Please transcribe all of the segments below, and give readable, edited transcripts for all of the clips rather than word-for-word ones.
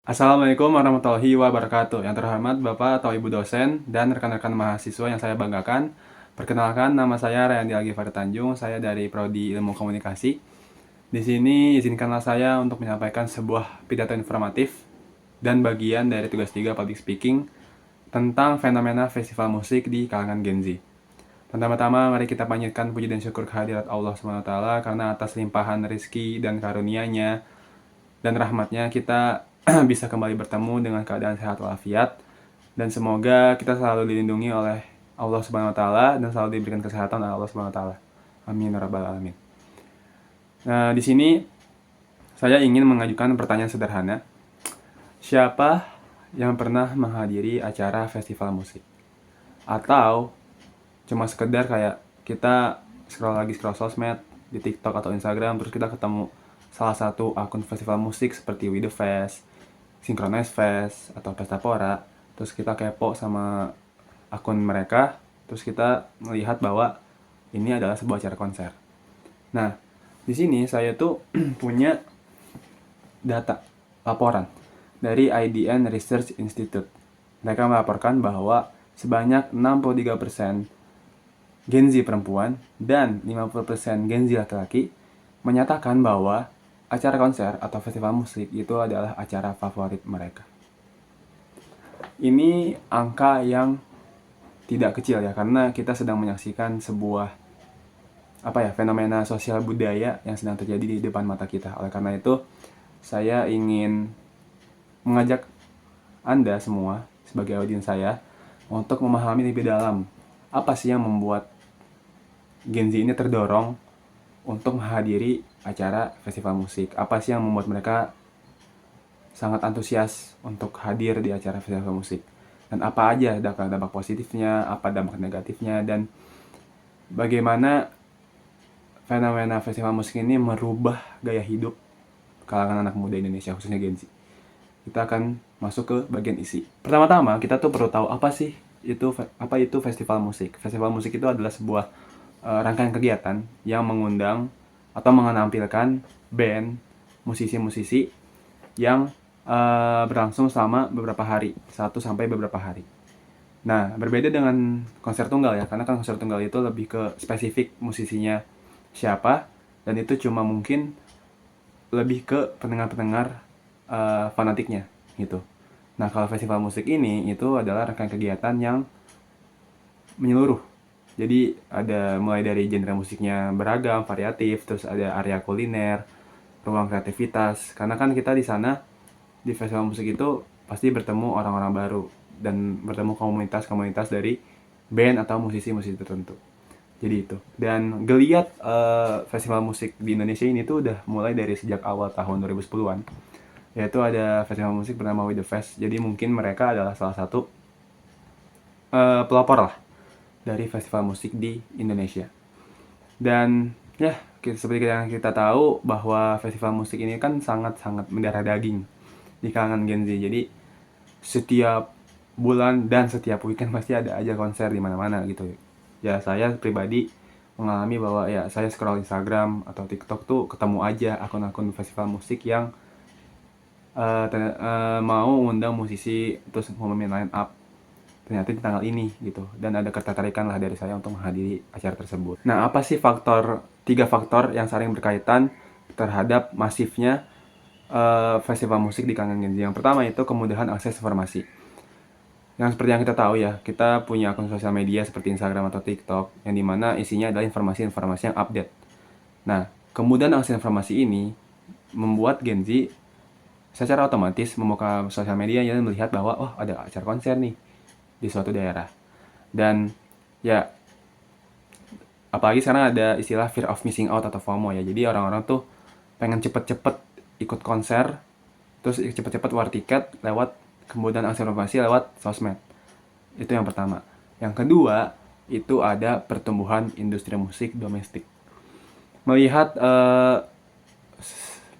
Assalamualaikum warahmatullahi wabarakatuh. Yang terhormat Bapak atau Ibu dosen dan rekan-rekan mahasiswa yang saya banggakan. Perkenalkan, nama saya Rayandi Algifari Tanjung. Saya dari Prodi Ilmu Komunikasi. Di sini izinkanlah saya untuk menyampaikan sebuah pidato informatif dan bagian dari tugas 3 public speaking tentang fenomena festival musik di kalangan Gen Z. Pertama-tama, mari kita panjatkan puji dan syukur kehadirat Allah SWT karena atas limpahan rezeki dan karunia-Nya dan rahmatnya kita bisa kembali bertemu dengan keadaan sehat walafiat, dan semoga kita selalu dilindungi oleh Allah Subhanahu wa taala dan selalu diberikan kesehatan oleh Allah Subhanahu wa taala. Amin ya rabbal alamin. Nah, di sini saya ingin mengajukan pertanyaan sederhana. Siapa yang pernah menghadiri acara festival musik? Atau cuma sekedar kayak kita scroll sosmed di TikTok atau Instagram, terus kita ketemu salah satu akun festival musik seperti We The Fest, Synchronize Fest, atau Pestapora, terus kita kepo sama akun mereka, terus kita melihat bahwa ini adalah sebuah acara konser. Nah, di sini saya tuh punya data, laporan dari IDN Research Institute. Mereka melaporkan bahwa sebanyak 63% Gen Z perempuan dan 50% Gen Z laki-laki menyatakan bahwa acara konser atau festival musik itu adalah acara favorit mereka. Ini angka yang tidak kecil ya, karena kita sedang menyaksikan sebuah fenomena sosial budaya yang sedang terjadi di depan mata kita. Oleh karena itu, saya ingin mengajak Anda semua sebagai audiens saya untuk memahami lebih dalam apa sih yang membuat Gen Z ini terdorong untuk menghadiri acara festival musik. Apa sih yang membuat mereka sangat antusias untuk hadir di acara festival musik. Dan apa aja dampak positifnya, apa dampak negatifnya, dan bagaimana fenomena festival musik ini merubah gaya hidup kalangan anak muda Indonesia, khususnya Gen Z. Kita akan masuk ke bagian isi. Pertama-tama, kita tuh perlu tahu apa itu festival musik. Festival musik itu adalah sebuah rangkaian kegiatan yang mengundang atau menampilkan band, musisi-musisi yang berlangsung selama beberapa hari, 1 sampai beberapa hari. Nah, berbeda dengan konser tunggal ya, karena kan konser tunggal itu lebih ke spesifik musisinya siapa, dan itu cuma mungkin lebih ke pendengar-pendengar fanatiknya gitu. Nah, kalau festival musik ini itu adalah rangkaian kegiatan yang menyeluruh. Jadi ada mulai dari genre musiknya beragam, variatif, terus ada area kuliner, ruang kreativitas. Karena kan kita di sana di festival musik itu pasti bertemu orang-orang baru dan bertemu komunitas-komunitas dari band atau musisi-musisi tertentu. Jadi itu. Dan geliat festival musik di Indonesia ini tuh udah mulai dari sejak awal tahun 2010-an. Yaitu ada festival musik bernama We The Fest. Jadi mungkin mereka adalah salah satu pelopor lah dari festival musik di Indonesia. Dan ya, seperti yang kita tahu bahwa festival musik ini kan sangat-sangat mendarah daging di kalangan Gen Z. Jadi setiap bulan dan setiap weekend pasti ada aja konser di mana-mana gitu. Ya, saya pribadi mengalami bahwa ya saya scroll Instagram atau TikTok tuh ketemu aja akun-akun festival musik yang mau undang musisi terus mau main line up ternyata di tanggal ini gitu, dan ada ketertarikan lah dari saya untuk menghadiri acara tersebut. Nah, apa sih tiga faktor yang saling berkaitan terhadap masifnya festival musik di kalangan Gen Z? Yang pertama itu kemudahan akses informasi. Yang seperti yang kita tahu ya, kita punya akun sosial media seperti Instagram atau TikTok yang dimana isinya adalah informasi-informasi yang update. Nah, kemudahan akses informasi ini membuat Gen Z secara otomatis membuka sosial media dan melihat bahwa oh, ada acara konser nih di suatu daerah. Dan ya, apalagi sekarang ada istilah fear of missing out atau FOMO ya. Jadi orang-orang tuh pengen cepet-cepet ikut konser, terus cepet-cepet war tiket lewat kemudahan akses informasi lewat sosmed. Itu yang pertama. Yang kedua, itu ada pertumbuhan industri musik domestik. Melihat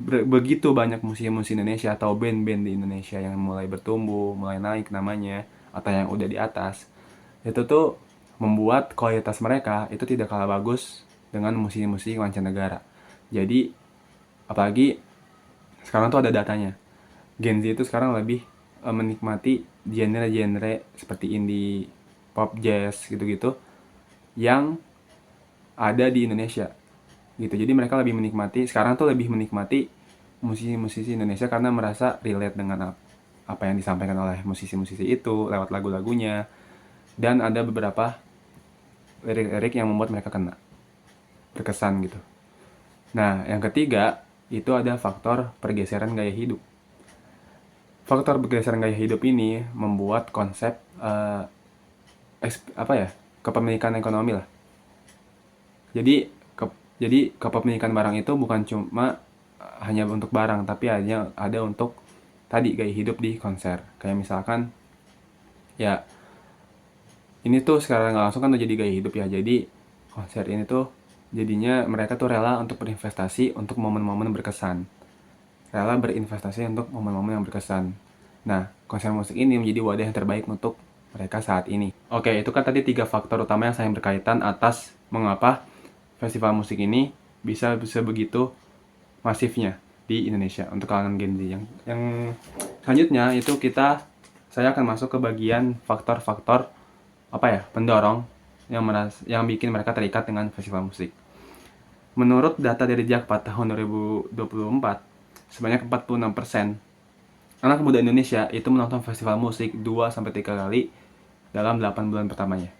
begitu banyak musisi-musisi Indonesia atau band-band di Indonesia yang mulai bertumbuh, mulai naik namanya, atau yang udah di atas, itu tuh membuat kualitas mereka itu tidak kalah bagus dengan musisi-musisi mancanegara. Jadi apalagi sekarang tuh ada datanya. Gen Z itu sekarang lebih menikmati genre-genre seperti indie, pop, jazz gitu-gitu yang ada di Indonesia gitu. Jadi mereka lebih menikmati, sekarang tuh lebih menikmati musisi-musisi Indonesia karena merasa relate dengan apa yang disampaikan oleh musisi-musisi itu lewat lagu-lagunya, dan ada beberapa lirik-lirik yang membuat mereka kena, berkesan gitu. Nah, yang ketiga itu ada faktor pergeseran gaya hidup. Faktor pergeseran gaya hidup ini membuat konsep apa ya, kepemilikan ekonomi lah. Jadi kepemilikan barang itu bukan cuma hanya untuk barang, tapi hanya ada untuk tadi gaya hidup di konser. Kayak misalkan ya, ini tuh sekarang nggak langsung kan udah jadi gaya hidup ya. Jadi konser ini tuh jadinya mereka tuh rela untuk berinvestasi untuk momen-momen berkesan. Rela berinvestasi untuk momen-momen yang berkesan. Nah, konser musik ini menjadi wadah yang terbaik untuk mereka saat ini. Oke, itu kan tadi 3 faktor utama yang saling berkaitan atas mengapa festival musik ini bisa begitu masifnya di Indonesia untuk kalangan Gen Z. Yang selanjutnya itu saya akan masuk ke bagian faktor-faktor apa ya, pendorong yang bikin mereka terikat dengan festival musik. Menurut data dari Jakpro tahun 2024, sebanyak 46% anak muda Indonesia itu menonton festival musik 2-3 kali dalam 8 bulan pertamanya.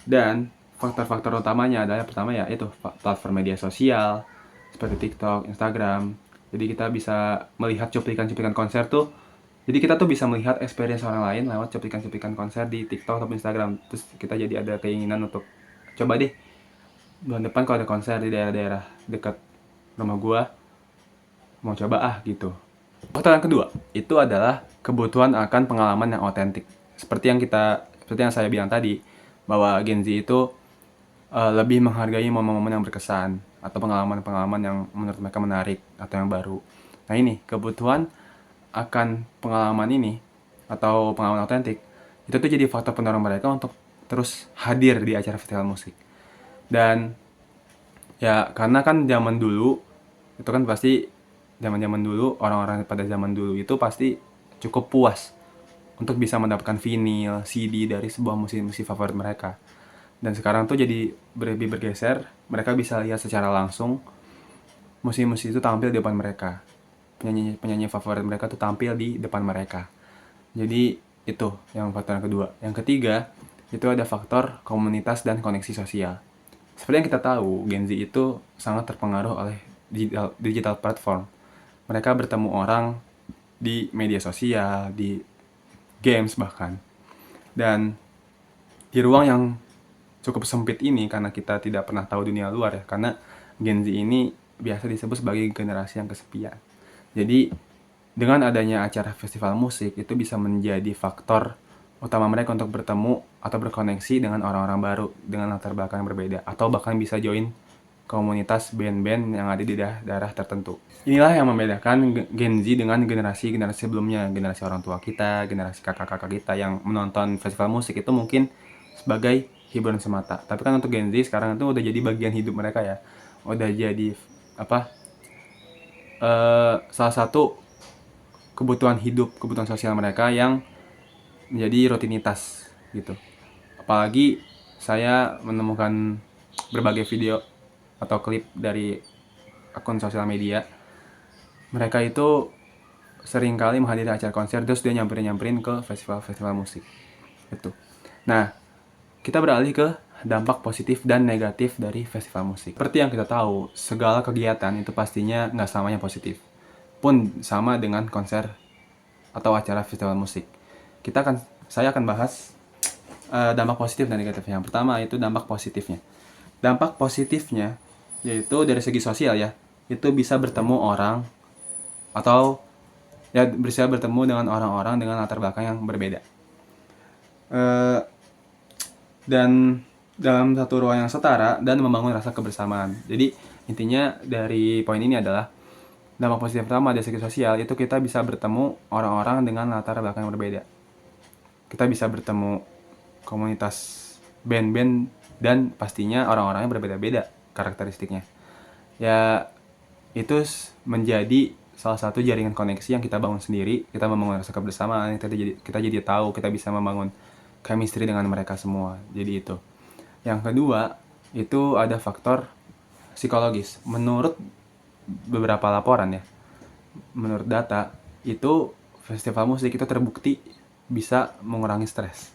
Dan faktor-faktor utamanya adalah pertama ya itu platform media sosial seperti TikTok, Instagram. Jadi kita bisa melihat cuplikan-cuplikan konser tuh. Jadi kita tuh bisa melihat experience orang lain lewat cuplikan-cuplikan konser di TikTok atau Instagram. Terus kita jadi ada keinginan untuk coba deh bulan depan kalau ada konser di daerah-daerah dekat rumah gua, mau coba gitu. Faktor yang kedua itu adalah kebutuhan akan pengalaman yang otentik. Seperti yang saya bilang tadi, bahwa Gen Z itu lebih menghargai momen-momen yang berkesan atau pengalaman-pengalaman yang menurut mereka menarik atau yang baru. Nah, ini kebutuhan akan pengalaman ini atau pengalaman otentik itu tuh jadi faktor pendorong mereka untuk terus hadir di acara festival musik. Dan ya karena kan zaman dulu itu kan pasti, zaman-zaman dulu orang-orang pada zaman dulu itu pasti cukup puas untuk bisa mendapatkan vinyl, CD dari sebuah musisi favorit mereka. Dan sekarang tuh jadi lebih bergeser, mereka bisa lihat secara langsung musisi-musisi itu tampil di depan mereka. Penyanyi favorit mereka tuh tampil di depan mereka. Jadi itu yang faktor yang kedua. Yang ketiga, itu ada faktor komunitas dan koneksi sosial. Seperti yang kita tahu, Gen Z itu sangat terpengaruh oleh digital platform. Mereka bertemu orang di media sosial, di games bahkan. Dan di ruang yang cukup sempit ini, karena kita tidak pernah tahu dunia luar ya, karena Gen Z ini biasa disebut sebagai generasi yang kesepian. Jadi dengan adanya acara festival musik itu bisa menjadi faktor utama mereka untuk bertemu atau berkoneksi dengan orang-orang baru dengan latar belakang yang berbeda, atau bahkan bisa join komunitas band-band yang ada di daerah tertentu. Inilah yang membedakan Gen Z dengan generasi-generasi sebelumnya, generasi orang tua kita, generasi kakak-kakak kita yang menonton festival musik itu mungkin sebagai hiburan semata. Tapi kan untuk Gen Z sekarang itu udah jadi bagian hidup mereka ya. Udah jadi apa? Salah satu kebutuhan hidup, kebutuhan sosial mereka yang menjadi rutinitas gitu. Apalagi saya menemukan berbagai video atau klip dari akun sosial media, mereka itu seringkali menghadiri acara konser terus dia nyamperin ke festival-festival musik itu. Nah, kita beralih ke dampak positif dan negatif dari festival musik. Seperti yang kita tahu, segala kegiatan itu pastinya nggak selamanya positif. Pun sama dengan konser atau acara festival musik. Saya akan bahas dampak positif dan negatif. Yang pertama itu dampak positifnya. Dampak positifnya yaitu dari segi sosial ya, itu bisa bertemu orang atau ya bisa bertemu dengan orang-orang dengan latar belakang yang berbeda. Dan dalam satu ruang yang setara dan membangun rasa kebersamaan. Jadi intinya dari poin ini adalah dampak positif pertama dari segi sosial itu kita bisa bertemu orang-orang dengan latar belakang yang berbeda. Kita bisa bertemu komunitas band-band dan pastinya orang-orangnya berbeda-beda karakteristiknya. Ya itu menjadi salah satu jaringan koneksi yang kita bangun sendiri. Kita membangun rasa kebersamaan, kita jadi tahu, kita bisa membangun chemistry dengan mereka semua. Jadi itu. Yang kedua, itu ada faktor psikologis. Menurut beberapa laporan ya, menurut data, itu festival musik itu terbukti bisa mengurangi stres.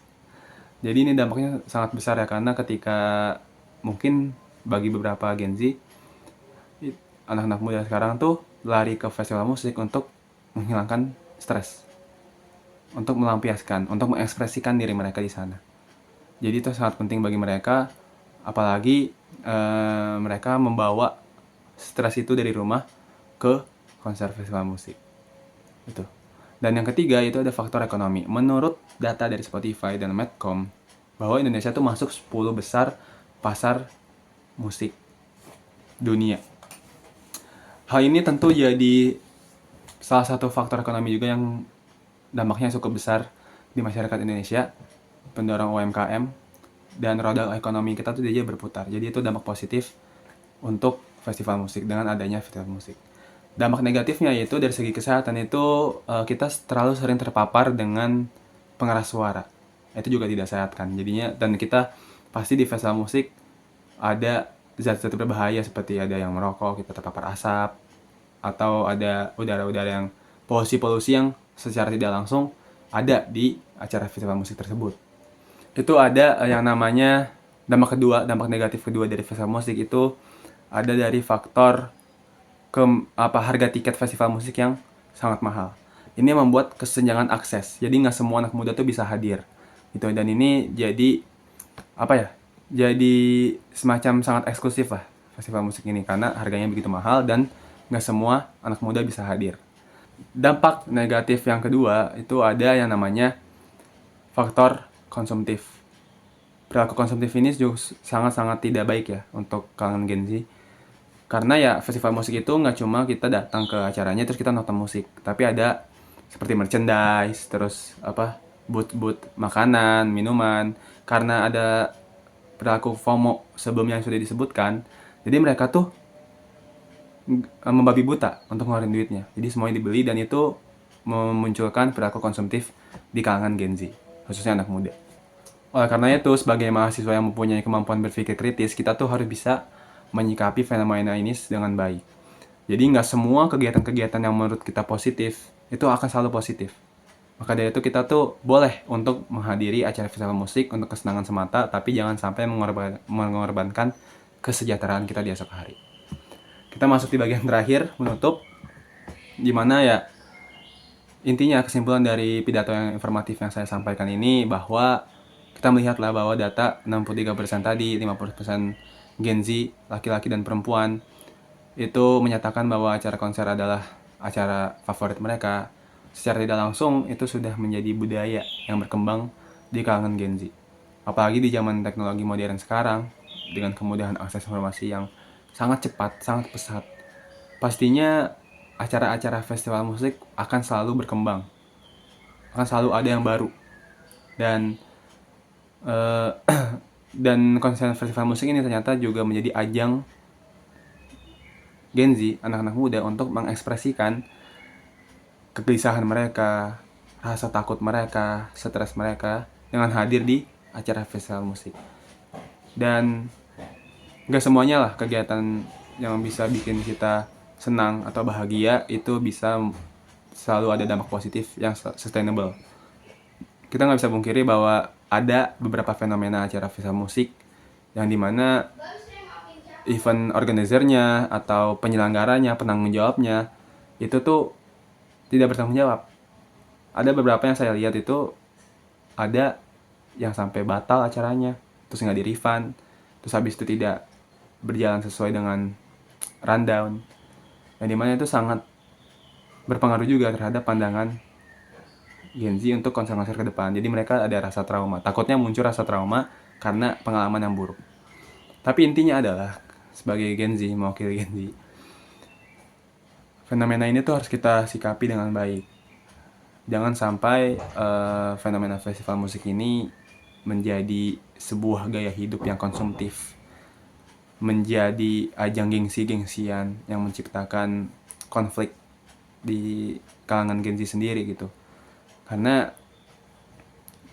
Jadi ini dampaknya sangat besar ya, karena ketika mungkin bagi beberapa Gen Z, anak-anak muda sekarang tuh lari ke festival musik untuk menghilangkan stres, untuk melampiaskan, untuk mengekspresikan diri mereka di sana. Jadi itu sangat penting bagi mereka, apalagi mereka membawa stres itu dari rumah ke konser festival musik. Itu. Dan yang ketiga itu ada faktor ekonomi. Menurut data dari Spotify dan Medcom, bahwa Indonesia tuh masuk 10 besar pasar musik dunia. Hal ini tentu jadi salah satu faktor ekonomi juga yang dampaknya cukup besar di masyarakat Indonesia, pendorong UMKM, dan roda ekonomi kita tuh dia berputar. Jadi itu dampak positif untuk festival musik dengan adanya festival musik. Dampak negatifnya yaitu dari segi kesehatan itu kita terlalu sering terpapar dengan pengeras suara. Itu juga tidak sehat kan. Jadinya, dan kita pasti di festival musik ada zat-zat berbahaya seperti ada yang merokok, kita terpapar asap, atau ada udara-udara yang polusi-polusi yang secara tidak langsung ada di acara festival musik tersebut. Itu ada yang namanya dampak negatif kedua dari festival musik itu ada dari faktor harga tiket festival musik yang sangat mahal. Ini membuat kesenjangan akses. Jadi nggak semua anak muda tuh bisa hadir. Gitu. Dan ini jadi jadi semacam sangat eksklusif lah festival musik ini karena harganya begitu mahal dan nggak semua anak muda bisa hadir. Dampak negatif yang kedua itu ada yang namanya faktor konsumtif. Perilaku konsumtif ini juga sangat-sangat tidak baik ya untuk kalangan Gen Z. Karena ya festival musik itu nggak cuma kita datang ke acaranya terus kita nonton musik, tapi ada seperti merchandise, terus booth makanan, minuman. Karena ada perilaku FOMO sebelumnya yang sudah disebutkan, jadi mereka tuh membabi buta untuk ngeluarin duitnya. Jadi semuanya dibeli dan itu memunculkan perilaku konsumtif di kalangan Gen Z, khususnya anak muda. Oleh karena itu, sebagai mahasiswa yang mempunyai kemampuan berpikir kritis, kita tuh harus bisa menyikapi fenomena ini dengan baik. Jadi nggak semua kegiatan-kegiatan yang menurut kita positif itu akan selalu positif. Maka dari itu kita tuh boleh untuk menghadiri acara festival musik untuk kesenangan semata, tapi jangan sampai mengorbankan kesejahteraan kita di esok hari. Kita masuk di bagian terakhir, menutup, dimana ya intinya kesimpulan dari pidato yang informatif yang saya sampaikan ini bahwa kita melihatlah bahwa data 63% tadi, 50% Gen Z, laki-laki dan perempuan, itu menyatakan bahwa acara konser adalah acara favorit mereka. Secara tidak langsung, itu sudah menjadi budaya yang berkembang di kalangan Gen Z. Apalagi di zaman teknologi modern sekarang, dengan kemudahan akses informasi yang sangat cepat, sangat pesat. Pastinya acara-acara festival musik akan selalu berkembang. Akan selalu ada yang baru. Dan konser festival musik ini ternyata juga menjadi ajang Gen Z, anak-anak muda untuk mengekspresikan kegelisahan mereka, rasa takut mereka, stres mereka dengan hadir di acara festival musik. Dan gak semuanya lah kegiatan yang bisa bikin kita senang atau bahagia itu bisa selalu ada dampak positif yang sustainable. Kita gak bisa pungkiri bahwa ada beberapa fenomena acara festival musik yang dimana event organizernya atau penyelenggaranya, penanggung jawabnya itu tuh tidak bertanggung jawab. Ada beberapa yang saya lihat itu ada yang sampai batal acaranya, terus nggak di refund, terus habis itu tidak berjalan sesuai dengan rundown, yang dimana itu sangat berpengaruh juga terhadap pandangan Gen Z untuk konser-konser ke depan. Jadi mereka ada rasa trauma, takutnya muncul rasa trauma karena pengalaman yang buruk. Tapi intinya adalah sebagai Gen Z, mewakili Gen Z, fenomena ini tuh harus kita sikapi dengan baik. Jangan sampai fenomena festival musik ini menjadi sebuah gaya hidup yang konsumtif, menjadi ajang gengsi-gengsian yang menciptakan konflik di kalangan Gen Z sendiri gitu. Karena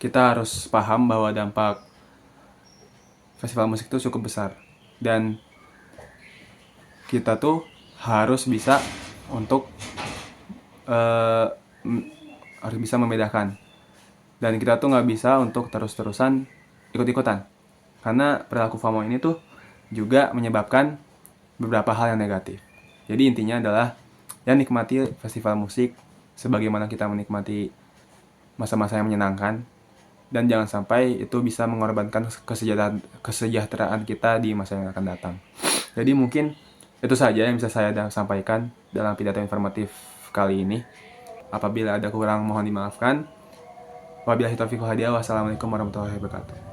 kita harus paham bahwa dampak festival musik itu cukup besar, dan kita tuh harus bisa untuk harus bisa membedakan, dan kita tuh nggak bisa untuk terus-terusan ikut-ikutan, karena perilaku FOMO ini tuh juga menyebabkan beberapa hal yang negatif. Jadi intinya adalah ya nikmati festival musik sebagaimana kita menikmati masa-masa yang menyenangkan, dan jangan sampai itu bisa mengorbankan kesejahteraan kita di masa yang akan datang. Jadi mungkin itu saja yang bisa saya sampaikan dalam pidato informatif kali ini. Apabila ada kurang mohon dimaafkan. Wabillahi taufiq wal hidayah. Wassalamualaikum warahmatullahi wabarakatuh.